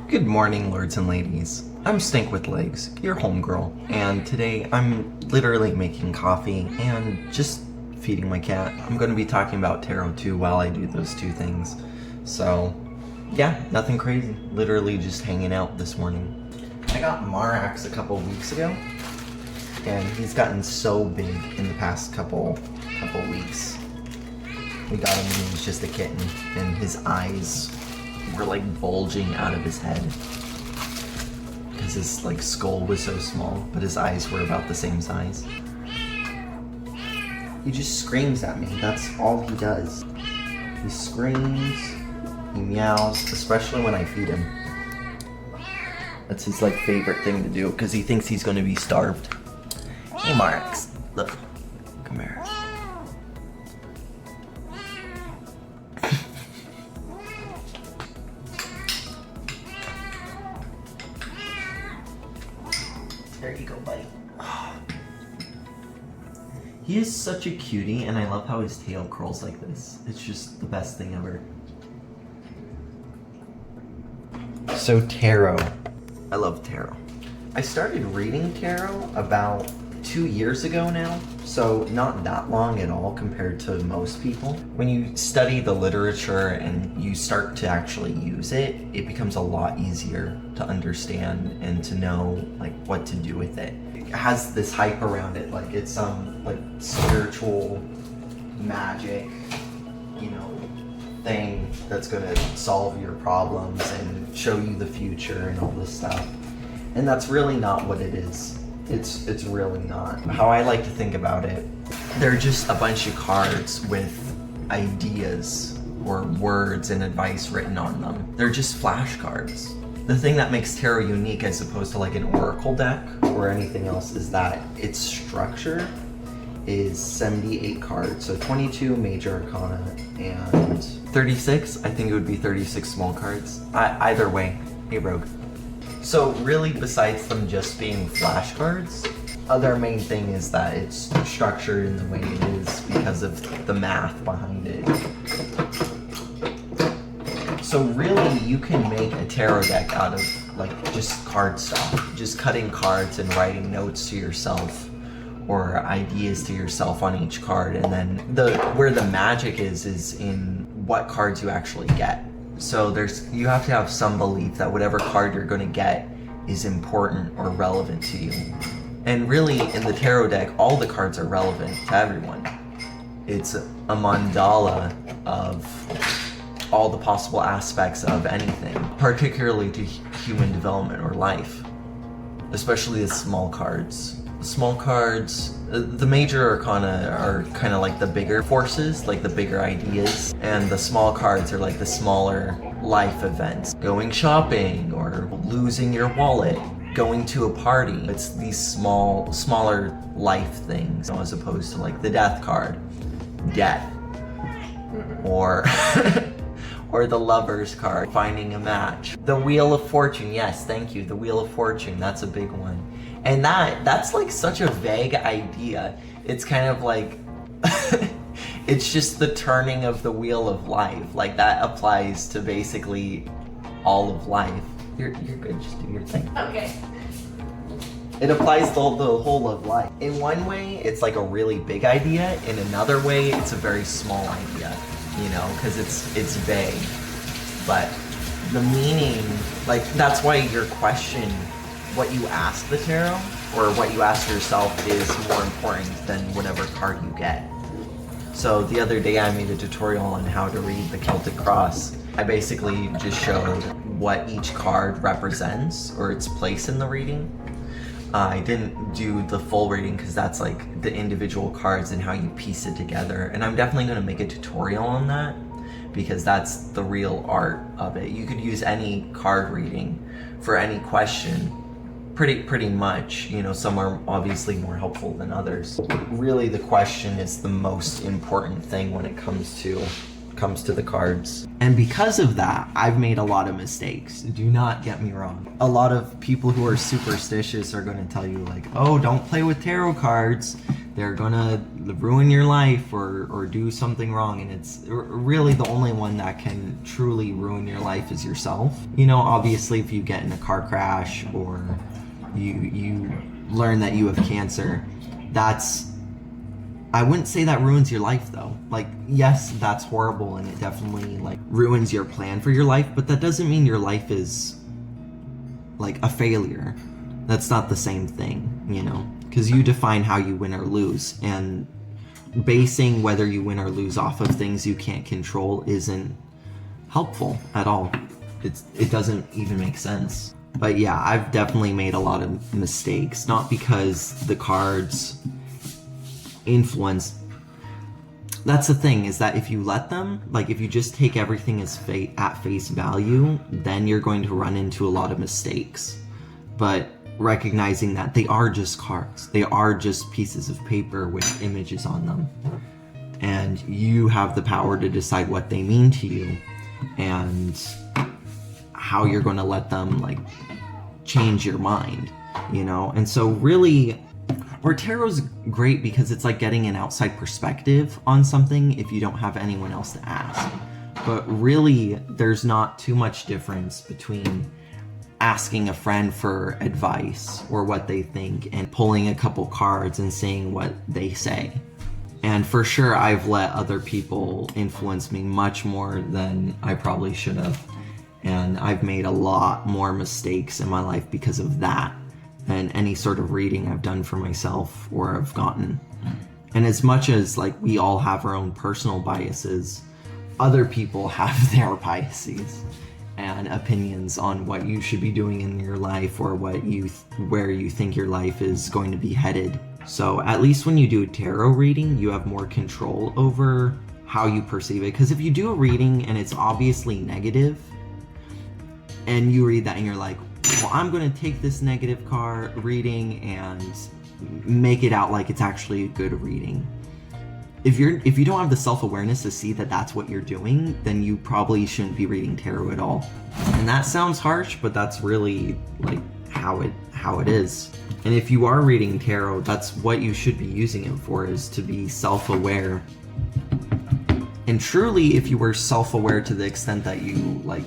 Good morning, lords and ladies. I'm Stink with Legs, your homegirl, and today I'm literally making coffee and just feeding my cat. I'm going to be talking about tarot too while I do those two things. So, yeah, nothing crazy. Literally just hanging out this morning. I got Marrax a couple weeks ago, and he's gotten so big in the past couple weeks. We got him when he was just a kitten, and his eyes were like bulging out of his head because his like skull was so small, but his eyes were about the same size. He just screams at me. That's all he does. He screams, he meows, especially when I feed him. That's his like favorite thing to do because he thinks he's going to be starved. Hey Marrax, look, come here. There you go, buddy. He is such a cutie, and I love how his tail curls like this. It's just the best thing ever. So tarot. I love tarot. I started reading tarot about 2 years ago now, so not that long at all compared to most people. When you study the literature and you start to actually use it, it becomes a lot easier to understand and to know like what to do with it. It has this hype around it, like it's some like spiritual magic, you know, thing that's gonna solve your problems and show you the future and all this stuff. And that's really not what it is. It's really not. How I like to think about it, they're just a bunch of cards with ideas or words and advice written on them. They're just flashcards. The thing that makes tarot unique as opposed to like an oracle deck or anything else is that its structure is 78 cards. So 22 major arcana and 36, I think it would be 36 small cards. Either way, hey Rogue. So really, besides them just being flashcards, other main thing is that it's structured in the way it is because of the math behind it. So really, you can make a tarot deck out of like just card stuff, just cutting cards and writing notes to yourself or ideas to yourself on each card, and then where the magic is in what cards you actually get. So you have to have some belief that whatever card you're going to get is important or relevant to you. And really, in the tarot deck, all the cards are relevant to everyone. It's a mandala of all the possible aspects of anything, particularly to human development or life, especially the small cards. Small cards, the major arcana are kind of like the bigger forces, like the bigger ideas, and the small cards are like the smaller life events. Going shopping or losing your wallet, going to a party. It's these smaller life things, as opposed to like the death card, death, or or the lover's card, finding a match. The Wheel of Fortune, yes, thank you, the Wheel of Fortune, that's a big one. And that's like such a vague idea. It's kind of like, it's just the turning of the wheel of life. Like that applies to basically all of life. You're good, just do your thing. Okay. It applies to the whole of life. In one way, it's like a really big idea. In another way, it's a very small idea, you know, because it's vague. But the meaning, like that's why your question, what you ask the tarot or what you ask yourself is more important than whatever card you get. So the other day I made a tutorial on how to read the Celtic Cross. I basically just showed what each card represents or its place in the reading. I didn't do the full reading because that's like the individual cards and how you piece it together. And I'm definitely going to make a tutorial on that because that's the real art of it. You could use any card reading for any question. Pretty much, you know, some are obviously more helpful than others. Really, the question is the most important thing when it comes to the cards. And because of that, I've made a lot of mistakes. Do not get me wrong. A lot of people who are superstitious are going to tell you like, oh, don't play with tarot cards. they're gonna ruin your life or do something wrong, and it's really the only one that can truly ruin your life is yourself. You know, obviously if you get in a car crash or you learn that you have cancer, I wouldn't say that ruins your life though. Like, yes, that's horrible and it definitely like ruins your plan for your life, but that doesn't mean your life is like a failure. That's not the same thing, you know, because you define how you win or lose, and basing whether you win or lose off of things you can't control isn't helpful at all. It doesn't even make sense. But yeah, I've definitely made a lot of mistakes, not because the cards influence. That's the thing, is that if you let them, like if you just take everything as at face value, then you're going to run into a lot of mistakes. But recognizing that they are just cards, they are just pieces of paper with images on them, and you have the power to decide what they mean to you and how you're going to let them like change your mind, you know. And so really, or tarot's great because it's like getting an outside perspective on something if you don't have anyone else to ask. But really, there's not too much difference between asking a friend for advice or what they think and pulling a couple cards and seeing what they say. And for sure, I've let other people influence me much more than I probably should have. And I've made a lot more mistakes in my life because of that than any sort of reading I've done for myself or I've gotten. And as much as like we all have our own personal biases, other people have their biases and opinions on what you should be doing in your life or what where you think your life is going to be headed. So at least when you do a tarot reading, you have more control over how you perceive it. Because if you do a reading and it's obviously negative, and you read that and you're like, well, I'm going to take this negative card reading and make it out like it's actually a good reading. If you don't have the self-awareness to see that that's what you're doing, then you probably shouldn't be reading tarot at all. And that sounds harsh, but that's really like how it is. And if you are reading tarot, that's what you should be using it for, is to be self-aware. And truly, if you were self-aware to the extent that you like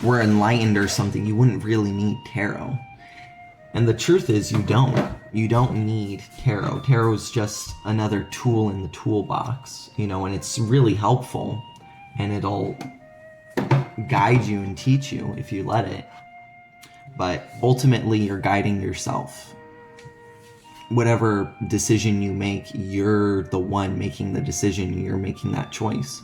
were enlightened or something, you wouldn't really need tarot. And the truth is, you don't need tarot. Tarot is just another tool in the toolbox, you know, and it's really helpful and it'll guide you and teach you if you let it. But ultimately, you're guiding yourself. Whatever decision you make, you're the one making the decision. You're making that choice.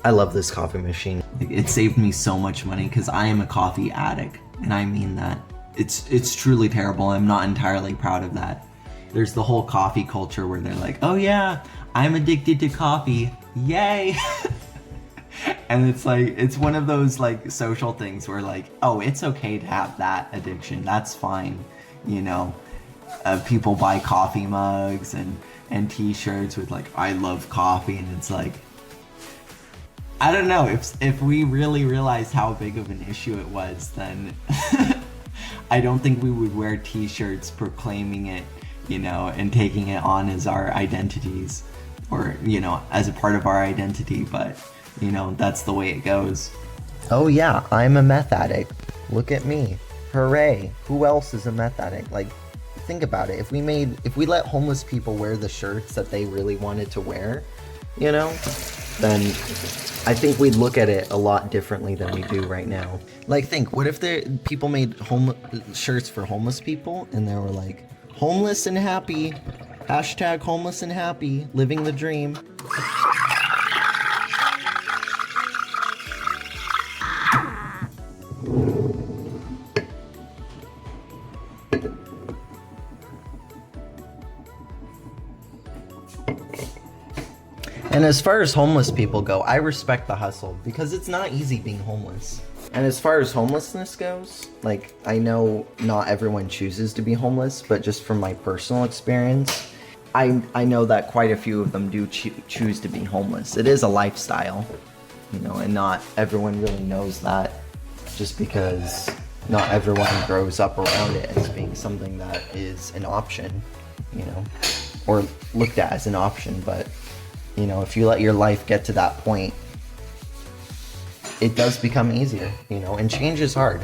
I love this coffee machine. It saved me so much money because I am a coffee addict, and I mean that. It's truly terrible. I'm not entirely proud of that. There's the whole coffee culture where they're like, oh yeah, I'm addicted to coffee, yay! And it's like, it's one of those like social things where like, oh, it's okay to have that addiction, that's fine, you know. People buy coffee mugs and t-shirts with like, I love coffee, and it's like, I don't know, if we really realized how big of an issue it was, then I don't think we would wear t-shirts proclaiming it, you know, and taking it on as our identities, or, you know, as a part of our identity. But, you know, that's the way it goes. Oh yeah, I'm a meth addict. Look at me. Hooray. Who else is a meth addict? Like, think about it. If we let homeless people wear the shirts that they really wanted to wear, you know, then I think we'd look at it a lot differently than we do right now. Like, think, what if people made shirts for homeless people, and they were like, homeless and happy, hashtag homeless and happy, living the dream. And as far as homeless people go, I respect the hustle, because it's not easy being homeless. And as far as homelessness goes, like, I know not everyone chooses to be homeless, but just from my personal experience, I know that quite a few of them do choose to be homeless. It is a lifestyle, you know, and not everyone really knows that, just because not everyone grows up around it as being something that is an option, you know, or looked at as an option. But, you know, if you let your life get to that point, it does become easier, you know, and change is hard.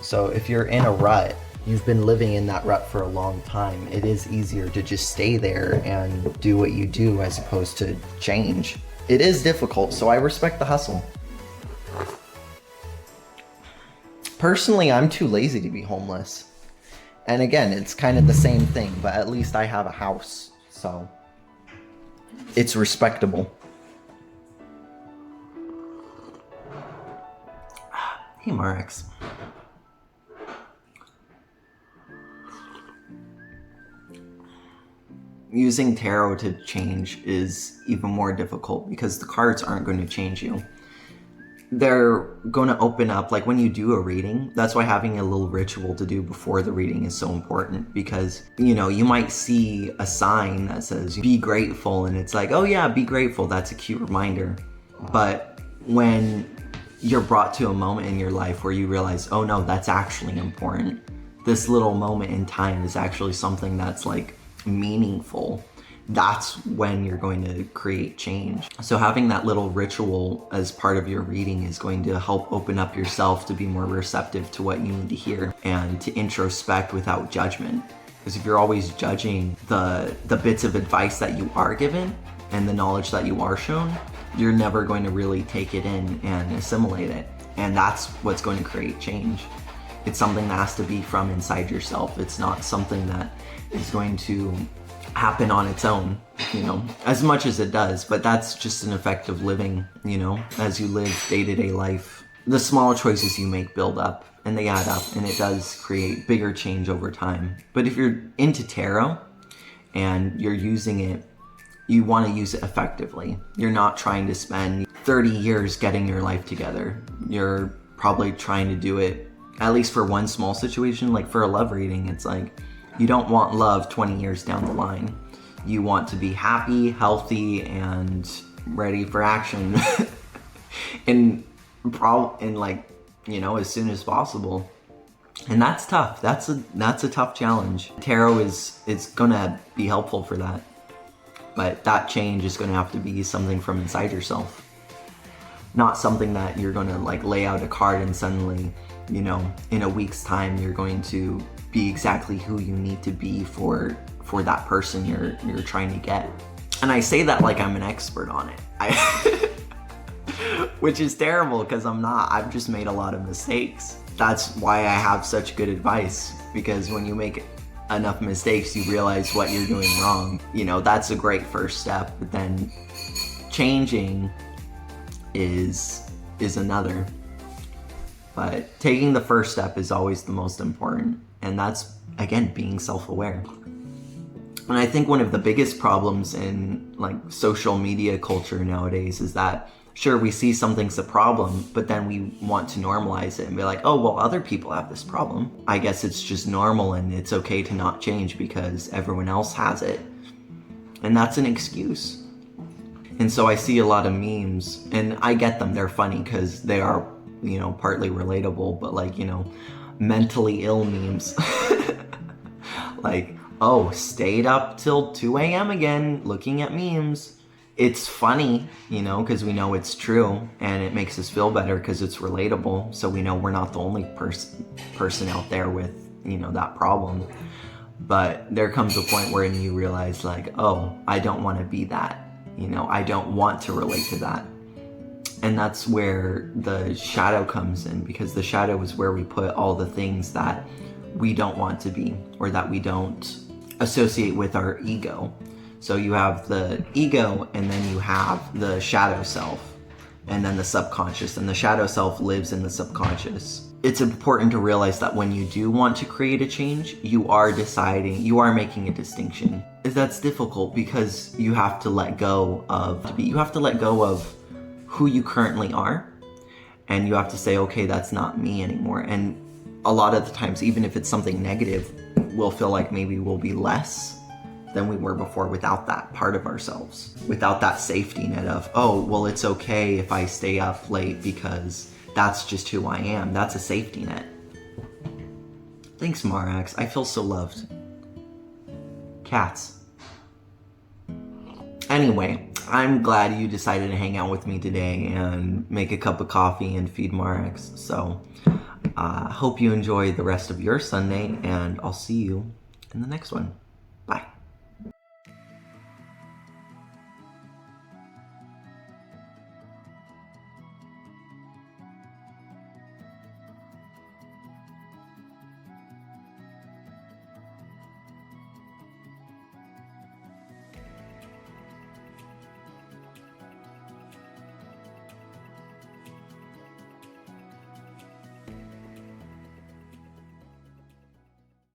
So if you're in a rut, you've been living in that rut for a long time, it is easier to just stay there and do what you do as opposed to change. It is difficult, so I respect the hustle. Personally, I'm too lazy to be homeless. And again, it's kind of the same thing, but at least I have a house, so it's respectable. Hey, Marrax. Using tarot to change is even more difficult because the cards aren't going to change you. They're going to open up, like when you do a reading, that's why having a little ritual to do before the reading is so important, because, you know, you might see a sign that says be grateful, and it's like, oh yeah, be grateful, that's a cute reminder. But when you're brought to a moment in your life where you realize, oh no, that's actually important, this little moment in time is actually something that's like meaningful, that's when you're going to create change. So having that little ritual as part of your reading is going to help open up yourself to be more receptive to what you need to hear and to introspect without judgment. Because if you're always judging the bits of advice that you are given and the knowledge that you are shown, you're never going to really take it in and assimilate it. And that's what's going to create change. It's something that has to be from inside yourself. It's not something that is going to happen on its own, you know, as much as it does, but that's just an effect of living, you know, as you live day-to-day life. The small choices you make build up and they add up, and it does create bigger change over time. But if you're into tarot and you're using it, you want to use it effectively. You're not trying to spend 30 years getting your life together. You're probably trying to do it, at least for one small situation, like for a love reading, it's like, you don't want love 20 years down the line. You want to be happy, healthy, and ready for action. and like, you know, as soon as possible. And that's tough. That's a tough challenge. Tarot is gonna be helpful for that. But that change is gonna have to be something from inside yourself. Not something that you're gonna like lay out a card and suddenly, you know, in a week's time you're going to be exactly who you need to be for that person you're trying to get. And I say that like I'm an expert on it. Which is terrible because I'm not. I've just made a lot of mistakes. That's why I have such good advice, because when you make enough mistakes, you realize what you're doing wrong. You know, that's a great first step, but then changing is another. But taking the first step is always the most important. And that's, again, being self-aware. And I think one of the biggest problems in like social media culture nowadays is that, sure, we see something's a problem, but then we want to normalize it and be like, oh, well, other people have this problem. I guess it's just normal and it's okay to not change because everyone else has it. And that's an excuse. And so I see a lot of memes, and I get them, they're funny because they are, you know, partly relatable, but like, you know, mentally ill memes. Like, oh, stayed up till 2 a.m. again looking at memes. It's funny, you know, because we know it's true, and it makes us feel better because it's relatable, so we know we're not the only person out there with, you know, that problem. But there comes a point where you realize like, oh, I don't want to be that, you know, I don't want to relate to that. And that's where the shadow comes in, because the shadow is where we put all the things that we don't want to be, or that we don't associate with our ego. So you have the ego, and then you have the shadow self, and then the subconscious, and the shadow self lives in the subconscious. It's important to realize that when you do want to create a change, you are making a distinction. That's difficult because you have to let go of who you currently are, and you have to say, okay, that's not me anymore. And a lot of the times, even if it's something negative, we'll feel like maybe we'll be less than we were before without that part of ourselves, without that safety net of, oh, well, it's okay if I stay up late because that's just who I am. That's a safety net. Thanks, Marrax. I feel so loved. Cats. Anyway, I'm glad you decided to hang out with me today and make a cup of coffee and feed Marrax. So, hope you enjoy the rest of your Sunday, and I'll see you in the next one.